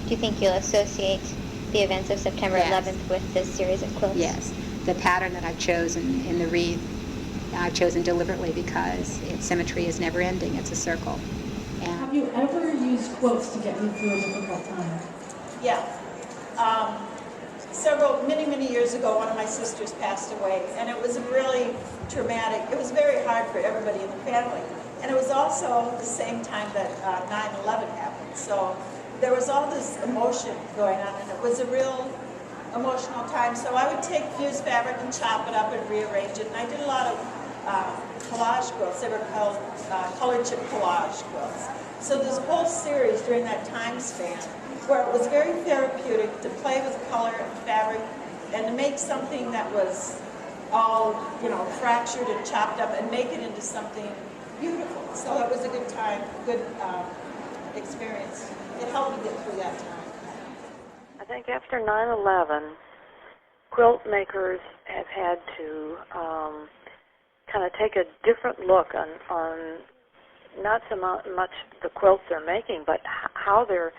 Do you think you'll associate the events of September Yes. 11th with this series of quilts? Yes. The pattern that I've chosen in the wreath, I've chosen deliberately because its symmetry is never ending. It's a circle. And Have you ever used quilts to get you through a difficult time? Yeah. Many years ago, one of my sisters passed away, and it was really traumatic. It was very hard for everybody in the family. And it was also the same time that 9/11 happened. So there was all this emotion going on, and it was a real emotional time. So I would take fused fabric and chop it up and rearrange it. And I did a lot of collage quilts. They were called colored chip collage quilts. So there's a whole series during that time span where it was very therapeutic to play with color and fabric and to make something that was all, fractured and chopped up and make it into something beautiful. So it was a good time, good experience. It helped me get through that time. I think after 9/11, quilt makers have had to kind of take a different look on not so much the quilts they're making, but how they're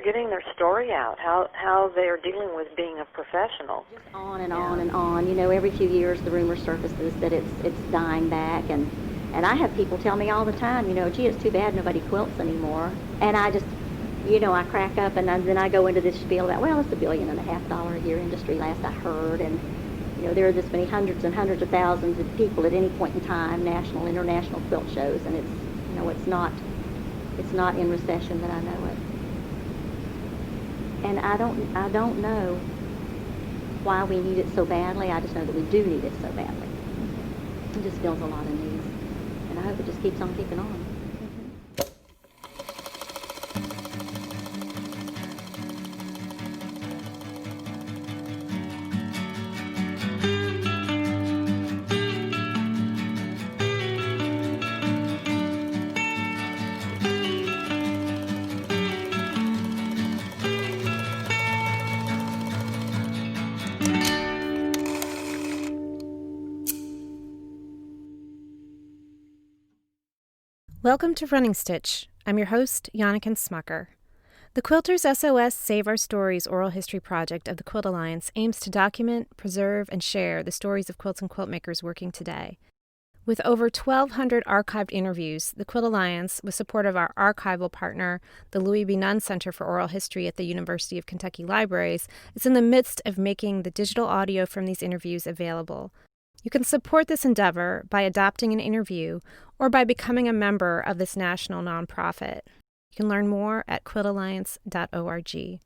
getting their story out, how they're dealing with being a professional. On and on and on. Every few years the rumor surfaces that it's dying back, and I have people tell me all the time, gee, it's too bad nobody quilts anymore. And I just, I crack up, and then I go into this spiel about, well, it's $1.5 billion a year industry, last I heard, and there are this many hundreds and hundreds of thousands of people at any point in time, national, international quilt shows, and it's not in recession that I know it. And I don't know why we need it so badly. I just know that we do need it so badly. It just fills a lot of needs, and I hope it just keeps on keeping on. Welcome to Running Stitch. I'm your host, Janneken Smucker. The Quilters SOS Save Our Stories oral history project of the Quilt Alliance aims to document, preserve, and share the stories of quilts and quilt makers working today. With over 1,200 archived interviews, the Quilt Alliance, with support of our archival partner, the Louis B. Nunn Center for Oral History at the University of Kentucky Libraries, is in the midst of making the digital audio from these interviews available. You can support this endeavor by adopting an interview or by becoming a member of this national nonprofit. You can learn more at quiltalliance.org.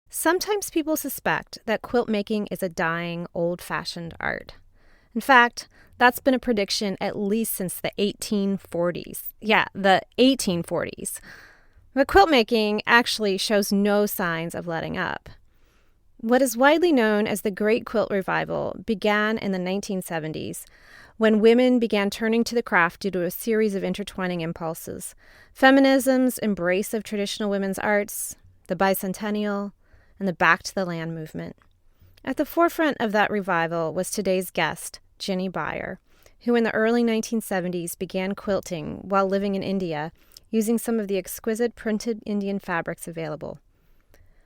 Sometimes people suspect that quilt making is a dying, old-fashioned art. In fact, that's been a prediction at least since the 1840s. Yeah, the 1840s. But quilt making actually shows no signs of letting up. What is widely known as the Great Quilt Revival began in the 1970s, when women began turning to the craft due to a series of intertwining impulses: feminism's embrace of traditional women's arts, the bicentennial, and the Back to the Land movement. At the forefront of that revival was today's guest, Jinny Beyer, who in the early 1970s began quilting while living in India, using some of the exquisite printed Indian fabrics available.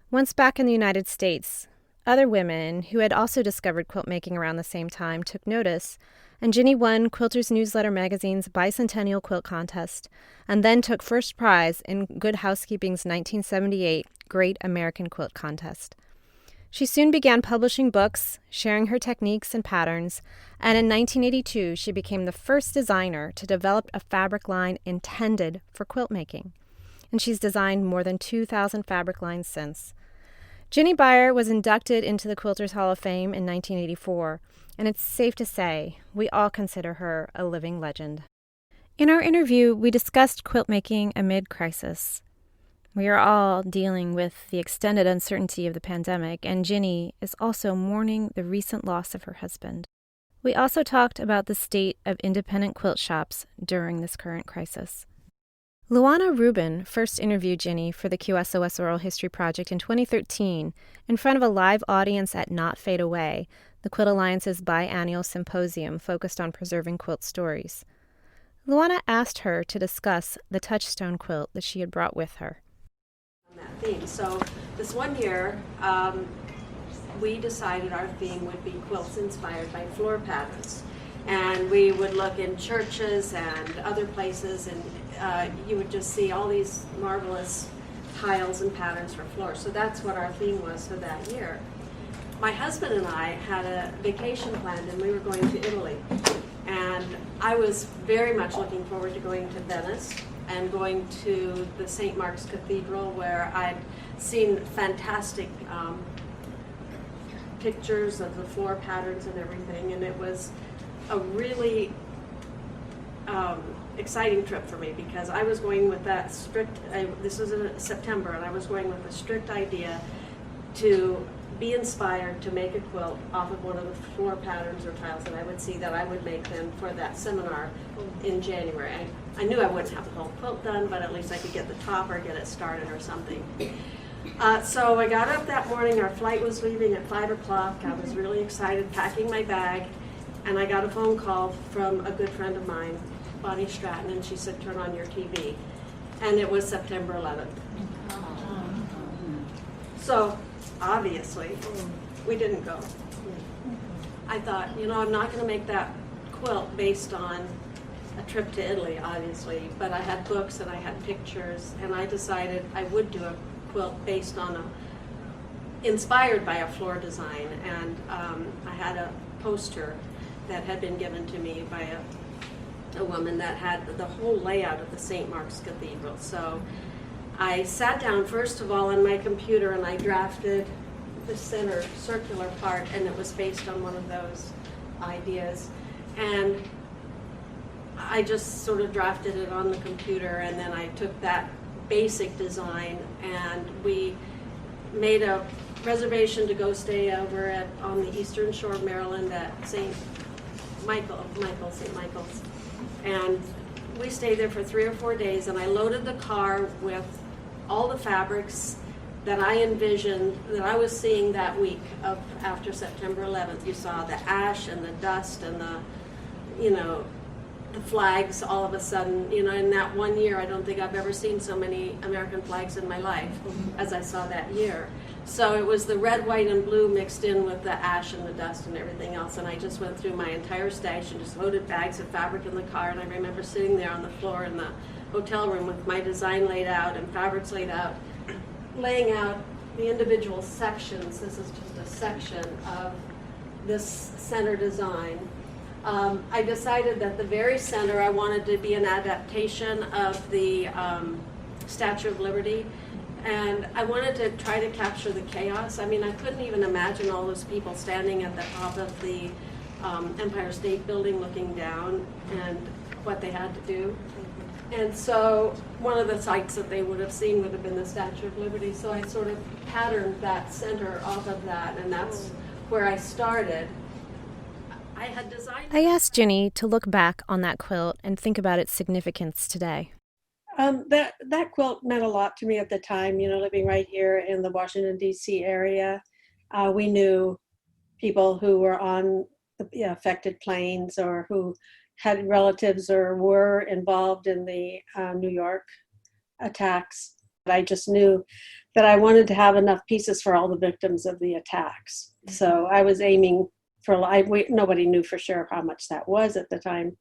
Once back in the United States, other women who had also discovered quilt making around the same time took notice, and Jinny won Quilters Newsletter magazine's bicentennial quilt contest, and then took first prize in Good Housekeeping's 1978 Great American Quilt Contest. She soon began publishing books, sharing her techniques and patterns, and in 1982 she became the first designer to develop a fabric line intended for quilt making. And she's designed more than 2,000 fabric lines since. Jinny Beyer was inducted into the Quilters Hall of Fame in 1984, and it's safe to say we all consider her a living legend. In our interview, we discussed quilt making amid crisis. We are all dealing with the extended uncertainty of the pandemic, and Jinny is also mourning the recent loss of her husband. We also talked about the state of independent quilt shops during this current crisis. Luanna Rubin first interviewed Jinny for the Qsos Oral History Project in 2013 in front of a live audience at Not Fade Away, the Quilt Alliance's biannual symposium focused on preserving quilt stories. Luanna asked her to discuss the touchstone quilt that she had brought with her. theme. So this one year, we decided our theme would be quilts inspired by floor patterns. And we would look in churches and other places, and you would just see all these marvelous tiles and patterns for floors. So that's what our theme was for that year. My husband and I had a vacation planned, and we were going to Italy. And I was very much looking forward to going to Venice and going to the St. Mark's Cathedral, where I'd seen fantastic pictures of the floor patterns and everything, and it was a really exciting trip for me, because I was going with that strict, this was in September, and I was going with a strict idea to be inspired to make a quilt off of one of the floor patterns or tiles that I would see, that I would make them for that seminar in January. I knew I wouldn't have the whole quilt done, but at least I could get the top or get it started or something. So I got up that morning. Our flight was leaving at 5 o'clock. I was really excited, packing my bag, and I got a phone call from a good friend of mine, Bonnie Stratton, and she said, "Turn on your TV." And it was September 11th. So obviously, we didn't go. I thought, I'm not going to make that quilt based on a trip to Italy, obviously, but I had books and I had pictures, and I decided I would do a quilt based on inspired by a floor design. And I had a poster that had been given to me by a woman that had the whole layout of the St. Mark's Cathedral. So I sat down, first of all, on my computer, and I drafted the center circular part, and it was based on one of those ideas. And I just sort of drafted it on the computer, and then I took that basic design, and we made a reservation to go stay over on the Eastern Shore of Maryland at St. Michael's. And we stayed there for 3 or 4 days, and I loaded the car with all the fabrics that I envisioned, that I was seeing that week of after September 11th. You saw the ash and the dust and the flags all of a sudden. In that one year, I don't think I've ever seen so many American flags in my life as I saw that year. So it was the red, white, and blue mixed in with the ash and the dust and everything else. And I just went through my entire stash and just loaded bags of fabric in the car. And I remember sitting there on the floor in the hotel room with my design laid out and fabrics laid out, laying out the individual sections. This is just a section of this center design. I decided that the very center I wanted to be an adaptation of the Statue of Liberty, and I wanted to try to capture the chaos. I mean, I couldn't even imagine all those people standing at the top of the Empire State Building looking down and what they had to do. And so one of the sites that they would have seen would have been the Statue of Liberty. So I sort of patterned that center off of that, and that's where I started. I had designed. I asked Jinny to look back on that quilt and think about its significance today. That quilt meant a lot to me at the time, living right here in the Washington, D.C. area. We knew people who were on the affected planes, or who had relatives or were involved in the New York attacks. I just knew that I wanted to have enough pieces for all the victims of the attacks. So I was aiming for nobody knew for sure how much that was at the time.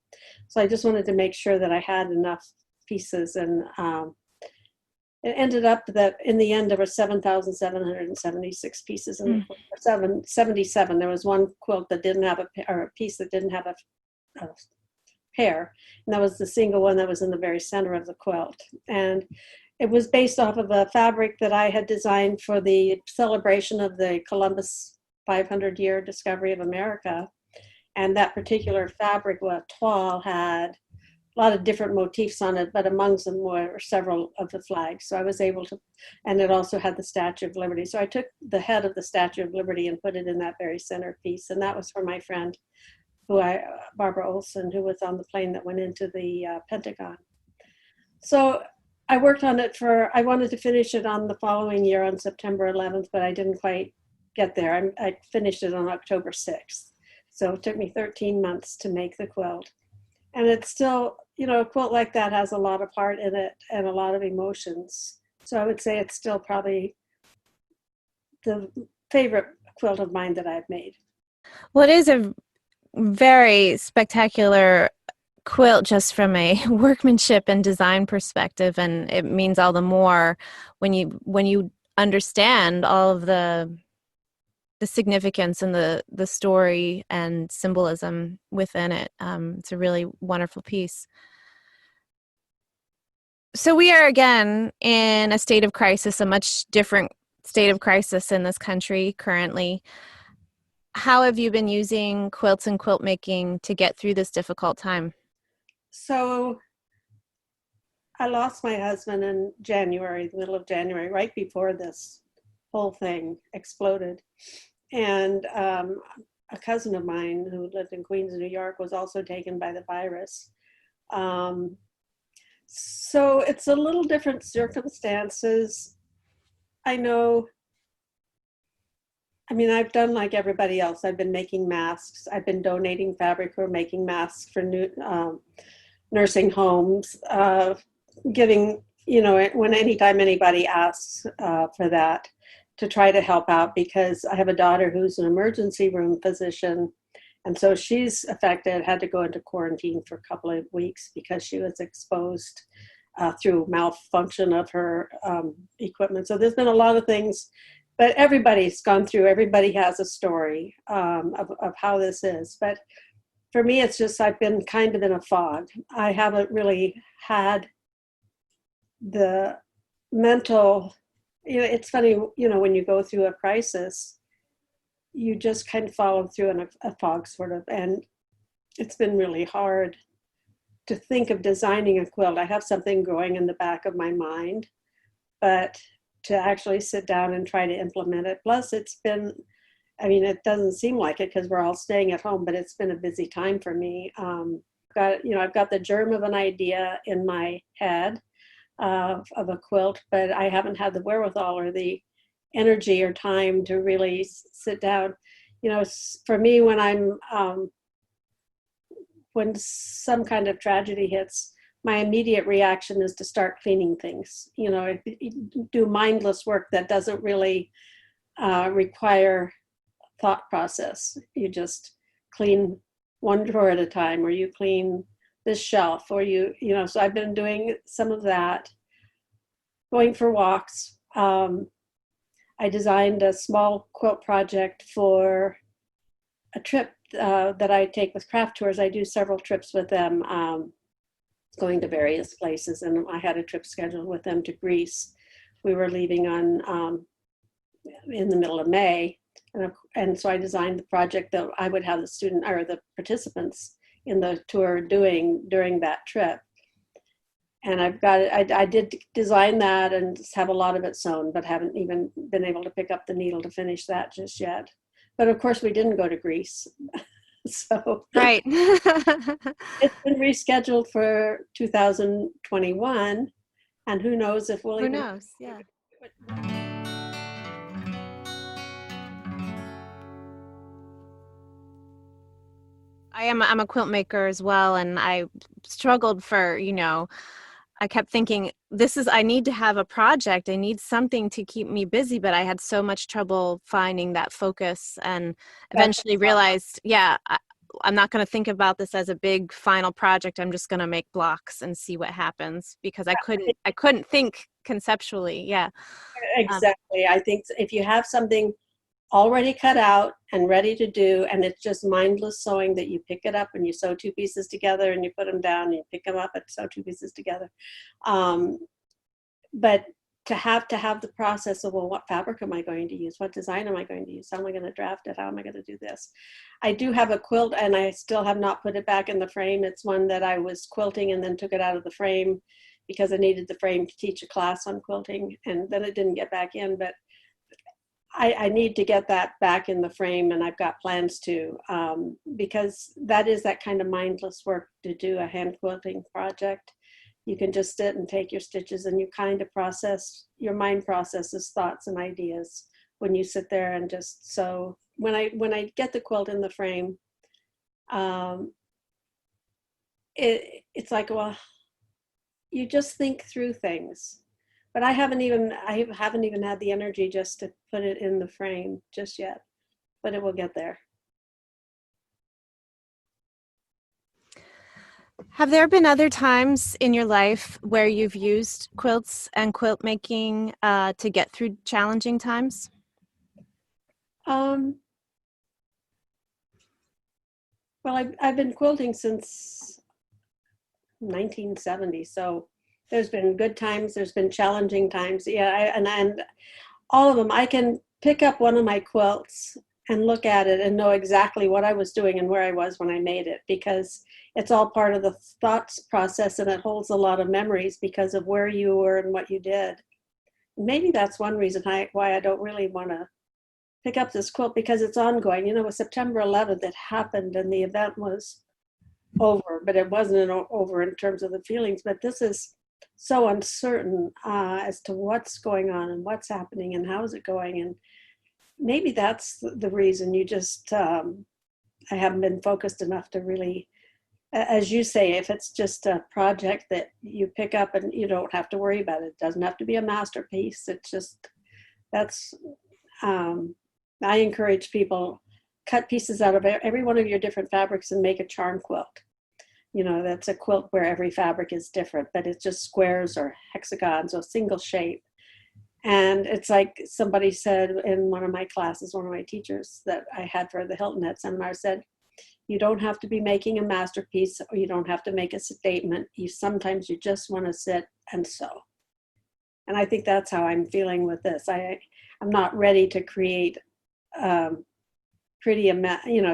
So I just wanted to make sure that I had enough pieces, and it ended up that in the end there were 7,776 pieces in the 77. There was one quilt that didn't have a piece that didn't have a pair, and that was the single one that was in the very center of the quilt. And it was based off of a fabric that I had designed for the celebration of the Columbus 500-year discovery of America. And that particular fabric, toile, had a lot of different motifs on it, but amongst them were several of the flags. So I was able to, and it also had the Statue of Liberty. So I took the head of the Statue of Liberty and put it in that very center piece. And that was for my friend, Barbara Olson, who was on the plane that went into the Pentagon. So I worked on it I wanted to finish it on the following year on September 11th, but I didn't quite get there. I finished it on October 6th. So it took me 13 months to make the quilt. And it's still, a quilt like that has a lot of heart in it and a lot of emotions. So I would say it's still probably the favorite quilt of mine that I've made. Well, it is a very spectacular quilt just from a workmanship and design perspective, and it means all the more when you understand all of the significance and the story and symbolism within it. It's a really wonderful piece. So we are again in a state of crisis, a much different state of crisis in this country currently. How have you been using quilts and quilt making to get through this difficult time? So I lost my husband in January, the middle of January, right before this whole thing exploded. And a cousin of mine who lived in Queens, New York, was also taken by the virus. So it's a little different circumstances. I know, I mean, I've done like everybody else. I've been making masks. I've been donating fabric or making masks for nursing homes, giving, when anytime anybody asks for that, to try to help out, because I have a daughter who's an emergency room physician. And so she's affected, had to go into quarantine for a couple of weeks because she was exposed through malfunction of her equipment. So there's been a lot of things, but everybody's gone through, everybody has a story of how this is. But for me, it's just, I've been kind of in a fog. I haven't really had the mental, it's funny, when you go through a crisis, you just kind of follow through in a fog sort of, and it's been really hard to think of designing a quilt. I have something going in the back of my mind, but to actually sit down and try to implement it. Plus it's been, it doesn't seem like it because we're all staying at home, but it's been a busy time for me. I've got the germ of an idea in my head of a quilt, but I haven't had the wherewithal or the energy or time to really sit down. For me, when some kind of tragedy hits, my immediate reaction is to start cleaning things. Do mindless work that doesn't really require thought process. You just clean one drawer at a time, or you clean this shelf, or so I've been doing some of that, going for walks. I designed a small quilt project for a trip that I take with craft tours. I do several trips with them, going to various places, and I had a trip scheduled with them to Greece. We were leaving in the middle of May, and so I designed the project that I would have the participants in the tour doing during that trip. And I did design that and have a lot of it sewn, but haven't even been able to pick up the needle to finish that just yet. But of course we didn't go to Greece. So Right. It's been rescheduled for 2021, and who knows if we'll Who knows? Yeah. I'm a quilt maker as well, and I struggled for, I kept thinking, I need to have a project. I need something to keep me busy, but I had so much trouble finding that focus, and eventually realized, I'm not going to think about this as a big final project. I'm just going to make blocks and see what happens, because I couldn't think conceptually. Yeah. Exactly. I think if you have something already cut out and ready to do, and it's just mindless sewing, that you pick it up and you sew two pieces together and you put them down and you pick them up and sew two pieces together. But to have the process of, well, what fabric am I going to use? What design am I going to use? How am I going to draft it? How am I going to do this? I do have a quilt, and I still have not put it back in the frame. It's one that I was quilting and then took it out of the frame because I needed the frame to teach a class on quilting, and then it didn't get back in. But I need to get that back in the frame, and I've got plans to, because that is that kind of mindless work to do a hand quilting project. You can just sit and take your stitches, and you kind of your mind processes thoughts and ideas when you sit there and just sew. When I get the quilt in the frame, it's like, well, you just think through things. But I haven't even had the energy just to put it in the frame just yet, but it will get there. Have there been other times in your life where you've used quilts and quilt making to get through challenging times? Well, I've been quilting since 1970, so there's been good times, there's been challenging times. Yeah, and all of them. I can pick up one of my quilts and look at it and know exactly what I was doing and where I was when I made it, because it's all part of the thoughts process, and it holds a lot of memories because of where you were and what you did. Maybe that's one reason why I don't really want to pick up this quilt, because it's ongoing. You know, with September 11th, it happened and the event was over, but it wasn't over in terms of the feelings. But this is so uncertain as to what's going on and what's happening and how is it going. And maybe that's the reason you just, I haven't been focused enough to really, as you say, if it's just a project that you pick up and you don't have to worry about it. It doesn't have to be a masterpiece. It's just, that's, I encourage people, cut pieces out of every one of your different fabrics and make a charm quilt. You know, that's a quilt where every fabric is different, but it's just squares or hexagons or single shape. And it's like somebody said in one of my classes, one of my teachers that I had for the Hilton Head seminar said, you don't have to be making a masterpiece, or you don't have to make a statement. Sometimes you just want to sit and sew. And I think that's how I'm feeling with this. I'm not ready to create pretty,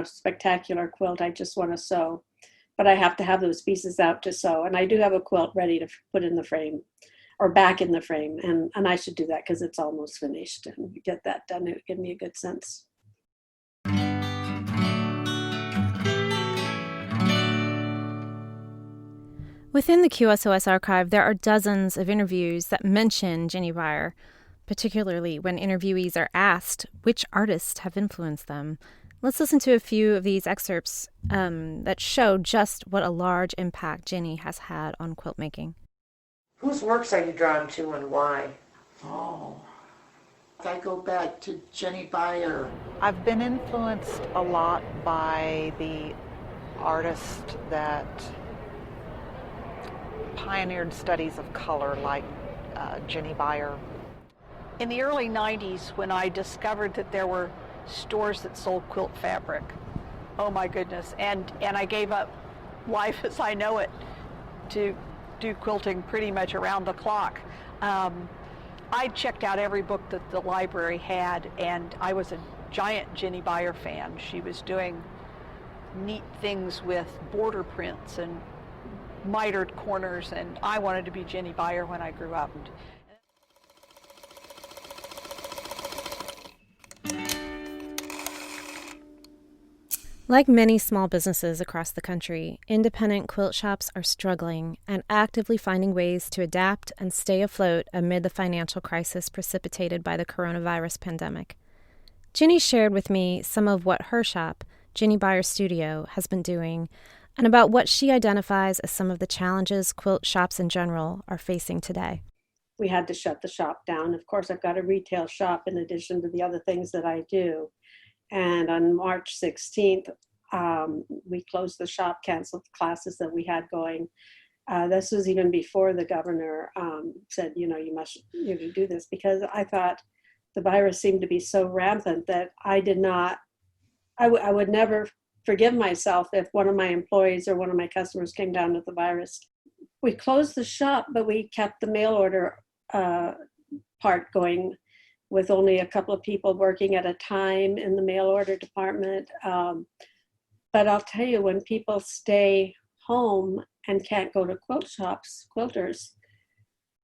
spectacular quilt. I just want to sew, but I have to have those pieces out to sew. And I do have a quilt ready to put in the frame or back in the frame. And I should do that because it's almost finished, and get that done. It would give me a good sense. Within the QSOS archive, there are dozens of interviews that mention Jinny Beyer, particularly when interviewees are asked which artists have influenced them. Let's listen to a few of these excerpts that show just what a large impact Jinny has had on quilt making. Whose works are you drawn to and why? Oh, I go back to Jinny Beyer. I've been influenced a lot by the artists that pioneered studies of color, like Jinny Beyer. In the early 90s, when I discovered that there were stores that sold quilt fabric, oh my goodness, and I gave up life as I know it to do quilting pretty much around the clock. I checked out every book that the library had, and I was a giant Jinny Beyer fan. She was doing neat things with border prints and mitered corners, and I wanted to be Jinny Beyer when I grew up. Like many small businesses across the country, independent quilt shops are struggling and actively finding ways to adapt and stay afloat amid the financial crisis precipitated by the coronavirus pandemic. Jinny shared with me some of what her shop, Jinny Beyer Studio, has been doing, and about what she identifies as some of the challenges quilt shops in general are facing today. We had to shut the shop down. Of course, I've got a retail shop in addition to the other things that I do. And on March 16th, we closed the shop, canceled the classes that we had going. This was even before the governor said, you must do this, because I thought the virus seemed to be so rampant that I would never forgive myself if one of my employees or one of my customers came down with the virus. We closed the shop, but we kept the mail order part going, with only a couple of people working at a time in the mail order department. But I'll tell you, when people stay home and can't go to quilt shops, quilters,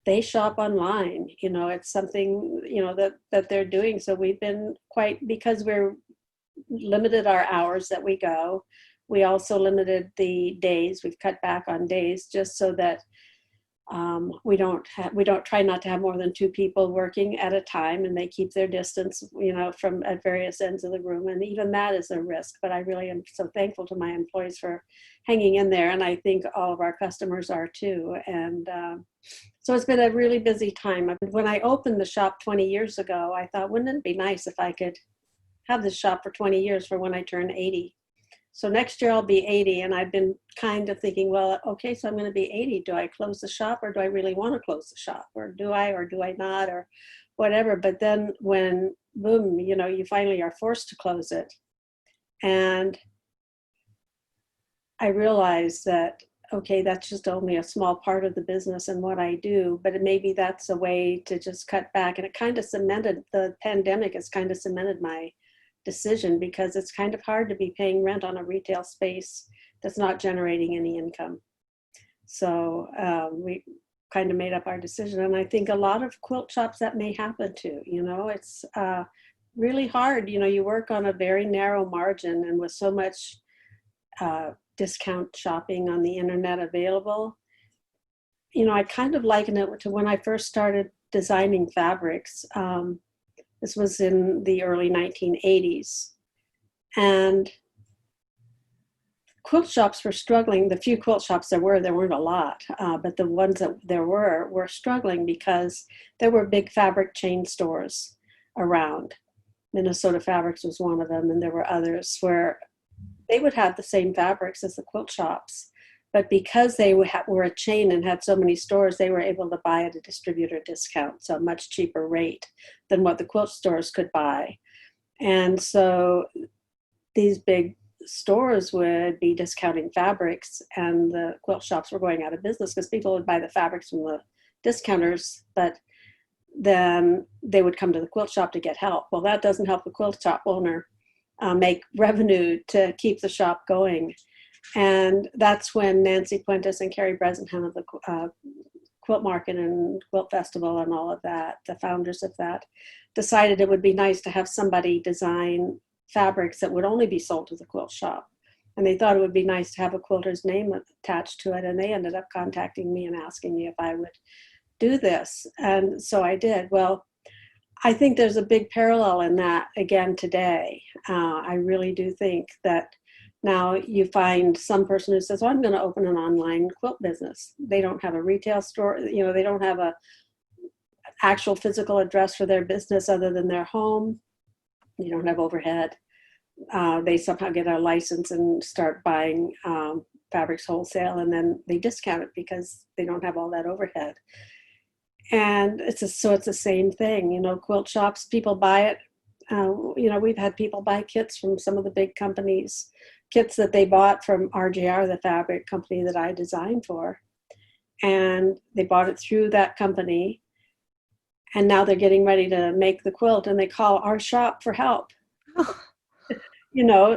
they shop online. It's something, that they're doing. So we've been because we're limited our hours that we go. We also limited the days. We've cut back on days just so that we don't try not to have more than two people working at a time, and they keep their distance, from at various ends of the room. And even that is a risk, but I really am so thankful to my employees for hanging in there. And I think all of our customers are too. And So it's been a really busy time. When I opened the shop 20 years ago, I thought, wouldn't it be nice if I could have this shop for 20 years for when I turn 80? So next year I'll be 80, and I've been kind of thinking, well, okay, so I'm going to be 80. Do I close the shop, or do I really want to close the shop? Or do I not, or whatever? But then when, boom, you finally are forced to close it. And I realized that, okay, that's just only a small part of the business and what I do, but maybe that's a way to just cut back. And it kind of cemented, the pandemic has kind of cemented my decision, because it's kind of hard to be paying rent on a retail space that's not generating any income. So we kind of made up our decision. And I think a lot of quilt shops that may happen to, it's really hard. You work on a very narrow margin, and with so much discount shopping on the internet available, I kind of liken it to when I first started designing fabrics. This was in the early 1980s. And quilt shops were struggling. The few quilt shops there weren't a lot, but the ones that there were struggling because there were big fabric chain stores around. Minnesota Fabrics was one of them, and there were others where they would have the same fabrics as the quilt shops. But because they were a chain and had so many stores, they were able to buy at a distributor discount, so a much cheaper rate than what the quilt stores could buy. And so these big stores would be discounting fabrics, and the quilt shops were going out of business because people would buy the fabrics from the discounters, but then they would come to the quilt shop to get help. Well, that doesn't help the quilt shop owner make revenue to keep the shop going. And that's when Nancy Puentes and Carrie Bresenham of the Quilt Market and Quilt Festival and all of that, the founders of that, decided it would be nice to have somebody design fabrics that would only be sold to the quilt shop. And they thought it would be nice to have a quilter's name attached to it. And they ended up contacting me and asking me if I would do this. And so I did. Well, I think there's a big parallel in that again today. I really do think that now you find some person who says, oh, I'm going to open an online quilt business. They don't have a retail store. They don't have an actual physical address for their business other than their home. You don't have overhead. They somehow get a license and start buying fabrics wholesale, and then they discount it because they don't have all that overhead. And it's the same thing, quilt shops, people buy it. We've had people buy kits from some of the big companies, kits that they bought from RJR, the fabric company that I designed for. And they bought it through that company. And now they're getting ready to make the quilt, and they call our shop for help.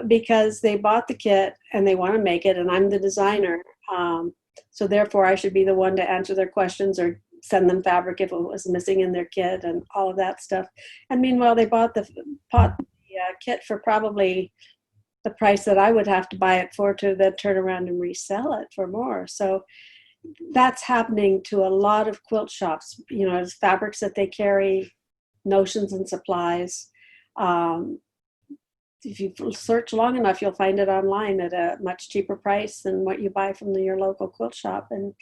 Because they bought the kit and they want to make it, and I'm the designer. So therefore I should be the one to answer their questions or send them fabric if it was missing in their kit and all of that stuff. And meanwhile, they bought the kit for probably the price that I would have to buy it for to then turn around and resell it for more. So that's happening to a lot of quilt shops, it's fabrics that they carry, notions and supplies. If you search long enough, you'll find it online at a much cheaper price than what you buy from your local quilt shop. And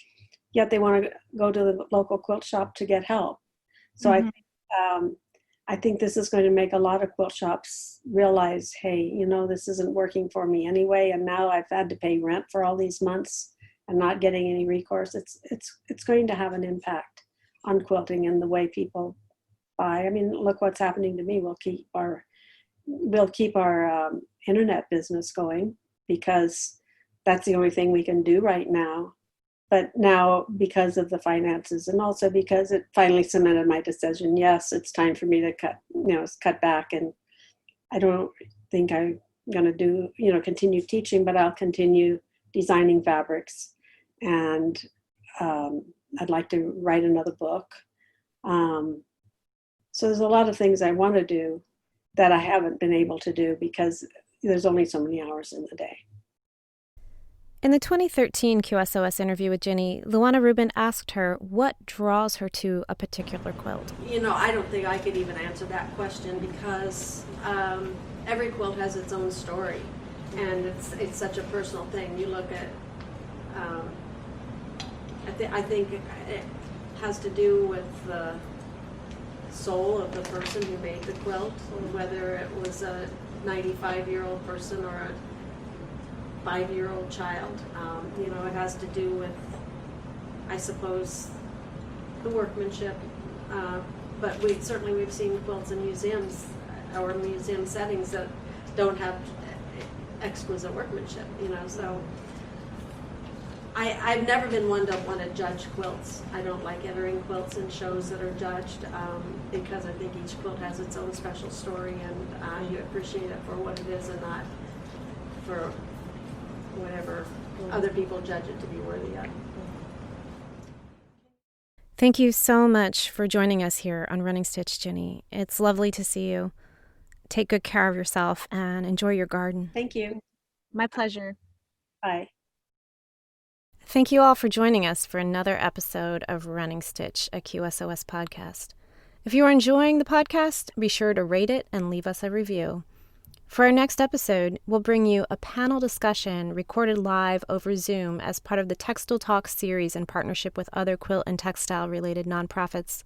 yet they want to go to the local quilt shop to get help. So I think this is going to make a lot of quilt shops realize, hey, this isn't working for me anyway. And now I've had to pay rent for all these months and not getting any recourse. It's going to have an impact on quilting and the way people buy. I mean, look what's happening to me. We'll keep our internet business going because that's the only thing we can do right now. But now, because of the finances and also because it finally cemented my decision, yes, it's time for me to cut back. And I don't think I'm going to continue teaching, but I'll continue designing fabrics. And I'd like to write another book. So there's a lot of things I want to do that I haven't been able to do because there's only so many hours in the day. In the 2013 Qsos interview with Jinny, Luanna Rubin asked her what draws her to a particular quilt. I don't think I could even answer that question because every quilt has its own story, and it's such a personal thing. You look at, I think has to do with the soul of the person who made the quilt, whether it was a 95-year-old person or a 5-year-old child. You know, it has to do with, I suppose, the workmanship. But we've seen quilts in museums or museum settings that don't have exquisite workmanship, you know, so I've never been one to want to judge quilts. I don't like entering quilts in shows that are judged because I think each quilt has its own special story, and you appreciate it for what it is and not for whatever other people judge it to be worthy of. Thank you so much for joining us here on Running Stitch, Jinny. It's lovely to see you. Take good care of yourself and enjoy your garden. Thank you. My pleasure. Bye. Thank you all for joining us for another episode of Running Stitch, a QSOS podcast. If you are enjoying the podcast, be sure to rate it and leave us a review. For our next episode, we'll bring you a panel discussion recorded live over Zoom as part of the Textile Talks series in partnership with other quilt and textile-related nonprofits.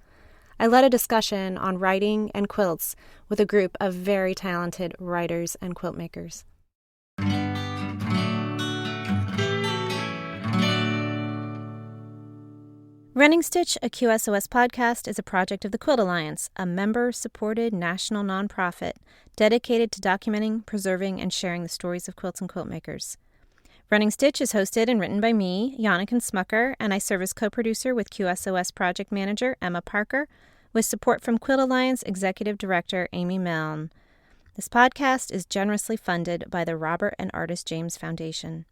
I led a discussion on writing and quilts with a group of very talented writers and quilt makers. Running Stitch, a QSOS podcast, is a project of the Quilt Alliance, a member-supported national nonprofit dedicated to documenting, preserving, and sharing the stories of quilts and quilt makers. Running Stitch is hosted and written by me, Janneken Smucker, and I serve as co-producer with QSOS project manager Emma Parker, with support from Quilt Alliance Executive Director Amy Milne. This podcast is generously funded by the Robert and Artist James Foundation.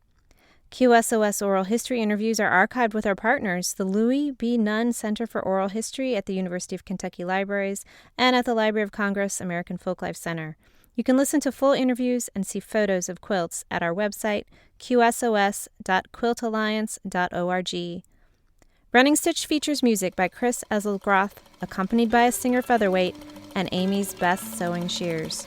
QSOS oral history interviews are archived with our partners, the Louis B. Nunn Center for Oral History at the University of Kentucky Libraries and at the Library of Congress American Folklife Center. You can listen to full interviews and see photos of quilts at our website, qsos.quiltalliance.org. Running Stitch features music by Chris Eselgroth, accompanied by a singer featherweight, and Amy's Best Sewing Shears.